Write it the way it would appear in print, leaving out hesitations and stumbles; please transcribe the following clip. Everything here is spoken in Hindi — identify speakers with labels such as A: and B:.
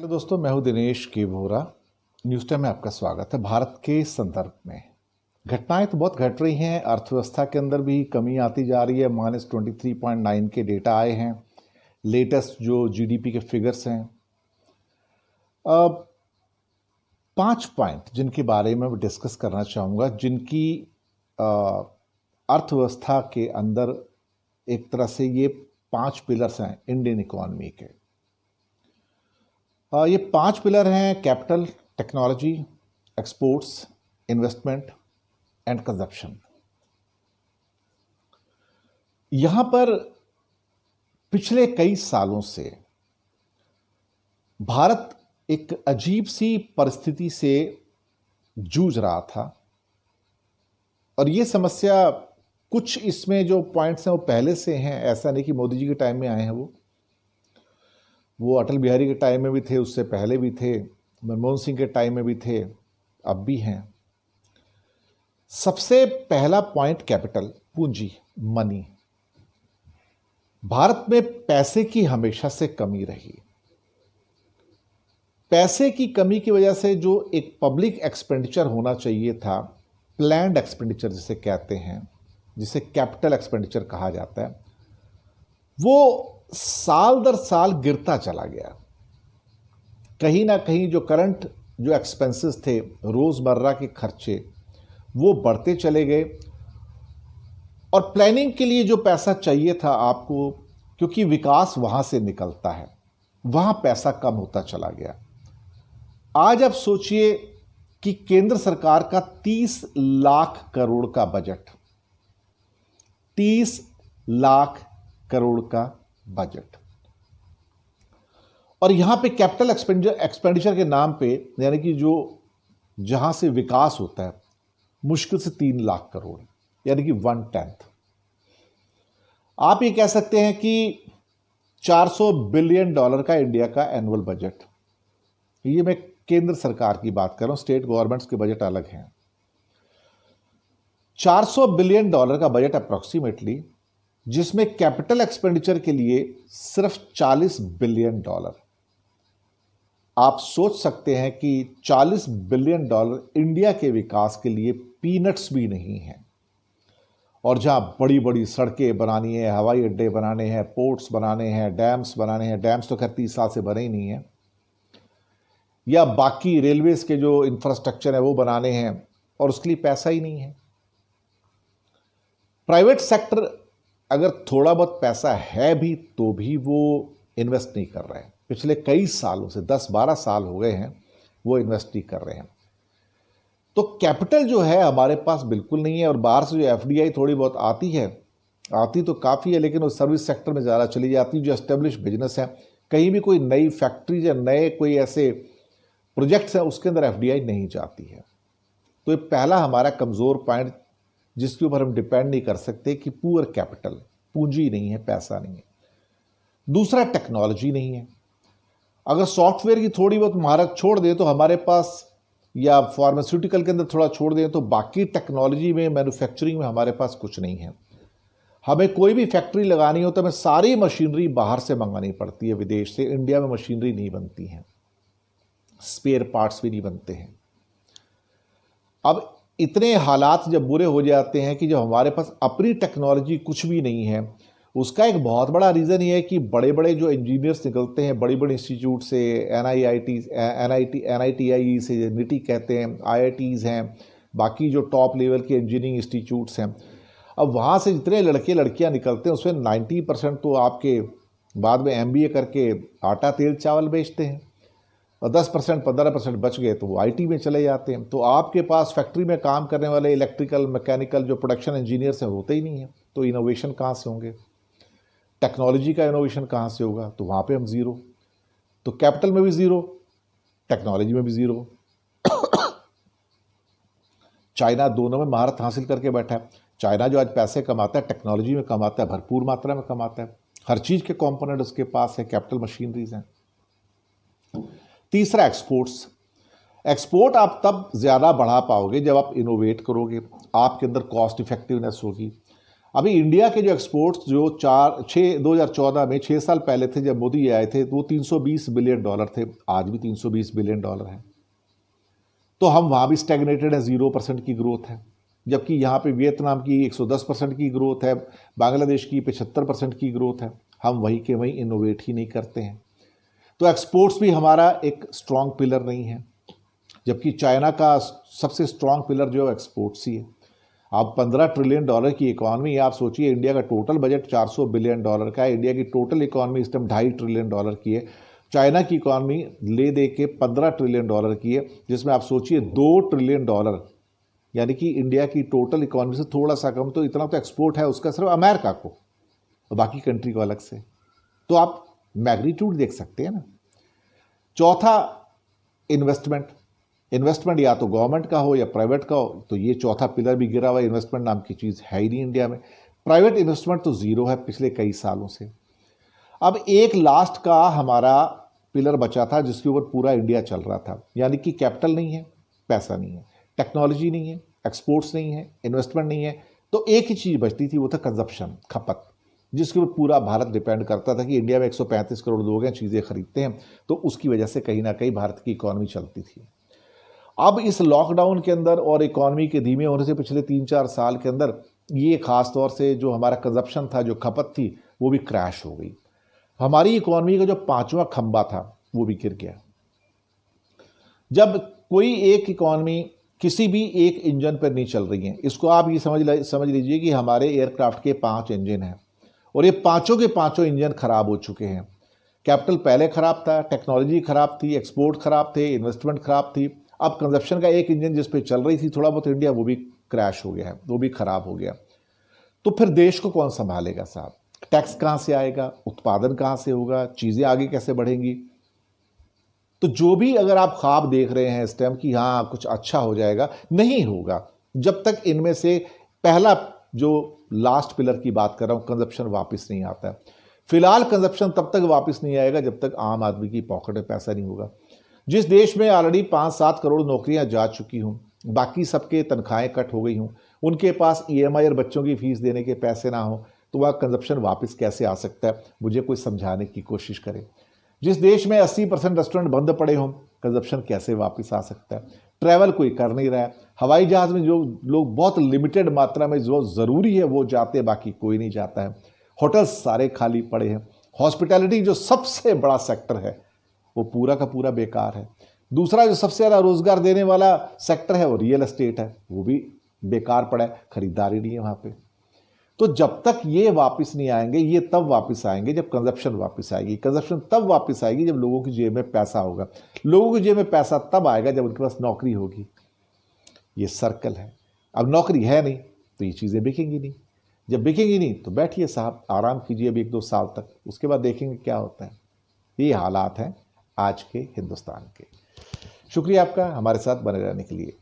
A: हेलो दोस्तों, मैं हूं दिनेश के वोरा। न्यूज़ टाइम में आपका स्वागत है। भारत के संदर्भ में घटनाएं तो बहुत घट रही हैं। अर्थव्यवस्था के अंदर भी कमी आती जा रही है। -23.9 के डेटा आए हैं, लेटेस्ट जो जीडीपी के फिगर्स हैं। अब 5 पॉइंट जिनके बारे में मैं डिस्कस करना चाहूँगा, जिनकी अर्थव्यवस्था के अंदर एक तरह से ये 5 पिलर्स हैं इंडियन इकोनॉमी के। ये 5 पिलर हैं: capital, technology, exports, investment and consumption. यहां पर पिछले कई सालों से भारत एक अजीब सी परिस्थिति से जूझ रहा था, और ये समस्या कुछ इसमें जो पॉइंट्स हैं वो पहले से हैं। ऐसा नहीं कि मोदी जी के टाइम में आए हैं, वो अटल बिहारी के टाइम में भी थे, उससे पहले भी थे, मनमोहन सिंह के टाइम में भी थे, अब भी हैं। सबसे पहला पॉइंट कैपिटल, पूंजी, मनी। भारत में पैसे की हमेशा से कमी रही। पैसे की कमी की वजह से जो एक पब्लिक एक्सपेंडिचर होना चाहिए था, प्लान्ड एक्सपेंडिचर जिसे कहते हैं, जिसे कैपिटल एक्सपेंडिचर कहा जाता है, वो साल दर साल गिरता चला गया। कहीं ना कहीं जो करंट जो एक्सपेंसेस थे, रोजमर्रा के खर्चे, वो बढ़ते चले गए। और प्लानिंग के लिए जो पैसा चाहिए था आपको, क्योंकि विकास वहां से निकलता है, वहां पैसा कम होता चला गया। आज आप सोचिए कि केंद्र सरकार का 30 लाख करोड़ का बजट, 30 लाख करोड़ का बजट, और यहां पे कैपिटल एक्सपेंडिचर के नाम पे, यानी कि जो जहां से विकास होता है, मुश्किल से 3 लाख करोड़, यानी कि 1/10। आप ये कह सकते हैं कि $400 बिलियन का इंडिया का एनुअल बजट। ये मैं केंद्र सरकार की बात कर रहा हूं, स्टेट गवर्नमेंट्स के बजट अलग हैं। $400 बिलियन का बजट अप्रोक्सीमेटली, जिसमें कैपिटल एक्सपेंडिचर के लिए सिर्फ $40 बिलियन। आप सोच सकते हैं कि $40 बिलियन इंडिया के विकास के लिए पीनट्स भी नहीं है। और जहां बड़ी बड़ी सड़कें बनानी है, हवाई अड्डे बनाने हैं, पोर्ट्स बनाने हैं, डैम्स बनाने हैं, डैम्स तो खैर 30 साल से बने ही नहीं है, या बाकी रेलवेज के जो इंफ्रास्ट्रक्चर है वो बनाने हैं, और उसके लिए पैसा ही नहीं है। प्राइवेट सेक्टर अगर थोड़ा बहुत पैसा है भी, तो भी वो इन्वेस्ट नहीं कर रहे हैं। पिछले कई सालों से, 10-12 साल हो गए हैं, वो इन्वेस्ट नहीं कर रहे हैं। तो कैपिटल जो है हमारे पास बिल्कुल नहीं है। और बाहर से जो एफडीआई थोड़ी बहुत आती है, आती तो काफ़ी है, लेकिन वो सर्विस सेक्टर में ज़्यादा चली जाती है। जो एस्टेब्लिश बिजनेस है, कहीं भी कोई नई फैक्ट्री या नए कोई ऐसे प्रोजेक्ट्स हैं, उसके अंदर एफडीआई नहीं जाती है। तो ये पहला हमारा कमज़ोर पॉइंट, जिसके ऊपर हम डिपेंड नहीं कर सकते, कि पुअर कैपिटल, पूंजी नहीं है, पैसा नहीं है। दूसरा, टेक्नोलॉजी नहीं है। अगर सॉफ्टवेयर की थोड़ी बहुत महारत छोड़ दें तो हमारे पास, या फार्मास्यूटिकल के अंदर थोड़ा छोड़ दें, तो बाकी टेक्नोलॉजी में, मैन्युफैक्चरिंग में हमारे पास कुछ नहीं है। हमें कोई भी फैक्ट्री लगानी हो तो हमें सारी मशीनरी बाहर से मंगानी पड़ती है, विदेश से। इंडिया में मशीनरी नहीं बनती है, स्पेयर पार्ट्स भी नहीं बनते हैं। अब इतने हालात जब बुरे हो जाते हैं कि जब हमारे पास अपनी टेक्नोलॉजी कुछ भी नहीं है, उसका एक बहुत बड़ा रीज़न ये है कि बड़े बड़े जो इंजीनियर्स निकलते हैं बड़ी बड़ी इंस्टीट्यूट से, NITI से, निटी कहते हैं, IITs हैं, बाकी जो टॉप लेवल के इंजीनियरिंग इंस्टीट्यूट्स हैं। अब वहाँ से जितने लड़के लड़कियाँ निकलते हैं, उसमें 90% तो आपके बाद में MBA करके आटा तेल चावल बेचते हैं, और 10% 15% बच गए तो वो IT में चले जाते हैं। तो आपके पास फैक्ट्री में काम करने वाले इलेक्ट्रिकल, मैकेनिकल जो प्रोडक्शन इंजीनियर्स हैं, होते ही नहीं हैं। तो इनोवेशन कहाँ से होंगे? टेक्नोलॉजी का इनोवेशन कहाँ से होगा? तो वहाँ पे हम ज़ीरो। तो कैपिटल में भी ज़ीरो, टेक्नोलॉजी में भी ज़ीरो। चाइना दोनों में महारत हासिल करके बैठा है। चाइना जो आज पैसे कमाता है, टेक्नोलॉजी में कमाता है, भरपूर मात्रा में कमाता है। हर चीज़ के कंपोनेंट उसके पास है, कैपिटल मशीनरीज हैं। तीसरा, एक्सपोर्ट्स। एक्सपोर्ट आप तब ज़्यादा बढ़ा पाओगे जब आप इनोवेट करोगे, आपके अंदर कॉस्ट इफेक्टिवनेस होगी, अभी इंडिया के जो एक्सपोर्ट्स जो 2014 में 6 साल पहले थे जब मोदी आए थे तो वो $320 बिलियन थे, आज भी $320 बिलियन है। तो हम वहाँ भी स्टैग्नेटेड है, 0% की ग्रोथ है। जबकि यहाँ पे वियतनाम की 110% की ग्रोथ है, बांग्लादेश की 75% की ग्रोथ है। हम वहीं के वहीं इनोवेट ही नहीं करते हैं। तो एक्सपोर्ट्स भी हमारा एक स्ट्रॉन्ग पिलर नहीं है, जबकि चाइना का सबसे स्ट्रॉन्ग पिलर जो है एक्सपोर्ट्स ही है। अब $15 ट्रिलियन की इकॉनमी है। आप सोचिए, इंडिया का टोटल बजट $400 बिलियन का है। इंडिया की टोटल इकॉनमी इस टाइम $2.5 ट्रिलियन की है। चाइना की इकॉनमी ले दे के $15 ट्रिलियन की है, जिसमें आप सोचिए $2 ट्रिलियन, यानी कि इंडिया की टोटल इकॉनमी से थोड़ा सा कम, तो इतना तो एक्सपोर्ट है उसका सिर्फ अमेरिका को और बाकी कंट्री को अलग से। तो आप मैग्नीट्यूड देख सकते हैं ना। चौथा, इन्वेस्टमेंट या तो गवर्नमेंट का हो या प्राइवेट का हो, तो ये चौथा पिलर भी गिरा हुआ है। इन्वेस्टमेंट नाम की चीज़ है ही नहीं इंडिया में। प्राइवेट इन्वेस्टमेंट तो ज़ीरो है पिछले कई सालों से। अब एक लास्ट का हमारा पिलर बचा था जिसके ऊपर पूरा इंडिया चल रहा था, यानी कि कैपिटल नहीं है, पैसा नहीं है, टेक्नोलॉजी नहीं है, एक्सपोर्ट्स नहीं है, इन्वेस्टमेंट नहीं है। तो एक ही चीज़ बचती थी, वो था कंजप्शन, खपत, जिसके ऊपर पूरा भारत डिपेंड करता था कि इंडिया में 135 करोड़ लोग हैं, चीज़ें खरीदते हैं, तो उसकी वजह से कहीं ना कहीं भारत की इकॉनमी चलती थी। अब इस लॉकडाउन के अंदर और इकॉनमी के धीमे होने से पिछले 3-4 साल के अंदर ये खास तौर से जो हमारा कंजप्शन था, जो खपत थी, वो भी क्रैश हो गई। हमारी इकॉनमी का जो 5वां खंबा था वो भी गिर गया। जब कोई एक इकॉनमी किसी भी एक इंजन पर नहीं चल रही है, इसको आप ये समझ लीजिए कि हमारे एयरक्राफ्ट के 5 इंजन हैं और ये पांचों के पांचों इंजन खराब हो चुके हैं। कैपिटल पहले खराब था, टेक्नोलॉजी खराब थी, एक्सपोर्ट खराब थे, इन्वेस्टमेंट खराब थी। अब कंजप्शन का एक इंजन जिस पे चल रही थी थोड़ा बहुत इंडिया, वो भी क्रैश हो गया है, वो भी खराब हो गया। तो फिर देश को कौन संभालेगा साहब? टैक्स कहाँ से आएगा, उत्पादन कहाँ से होगा, चीज़ें आगे कैसे बढ़ेंगी? तो जो भी अगर आप ख्वाब देख रहे हैं इस टाइम कि हाँ कुछ अच्छा हो जाएगा, नहीं होगा जब तक इनमें से पहला जो लास्ट पिलर की बात कर रहा हूँ, कंजप्शन वापस नहीं आता है। फिलहाल कंजप्शन तब तक वापस नहीं आएगा जब तक आम आदमी की पॉकेट में पैसा नहीं होगा। जिस देश में ऑलरेडी 5-7 करोड़ नौकरियां जा चुकी हूँ, बाकी सबके तनख्वाहें कट हो गई हूँ, उनके पास EMI और बच्चों की फीस देने के पैसे ना हो, तो वह कंजप्शन वापस कैसे आ सकता है? मुझे कोई समझाने की कोशिश करे। जिस देश में 80% रेस्टोरेंट बंद पड़े हों, कंजप्शन कैसे वापस आ सकता है? ट्रैवल कोई कर नहीं रहा है। हवाई जहाज़ में जो लोग बहुत लिमिटेड मात्रा में जो ज़रूरी है वो जाते हैं, बाकी कोई नहीं जाता है। होटल्स सारे खाली पड़े हैं। हॉस्पिटैलिटी जो सबसे बड़ा सेक्टर है वो पूरा का पूरा बेकार है। दूसरा जो सबसे ज़्यादा रोज़गार देने वाला सेक्टर है वो रियल एस्टेट है, वो भी बेकार पड़ा है, खरीदारी नहीं है वहाँ पे। तो जब तक ये वापस नहीं आएंगे, ये तब वापस आएंगे जब कंजप्शन वापस आएगी। कंजप्शन तब वापस आएगी जब लोगों की जेब में पैसा होगा। लोगों की जेब में पैसा तब आएगा जब उनके पास नौकरी होगी। ये सर्कल है। अब नौकरी है नहीं तो ये चीज़ें बिकेंगी नहीं। जब बिकेंगी नहीं तो बैठिए साहब, आराम कीजिए अभी 1-2 साल तक, उसके बाद देखेंगे क्या होता है। ये हालात हैं आज के हिंदुस्तान के। शुक्रिया आपका हमारे साथ बने रहने के लिए।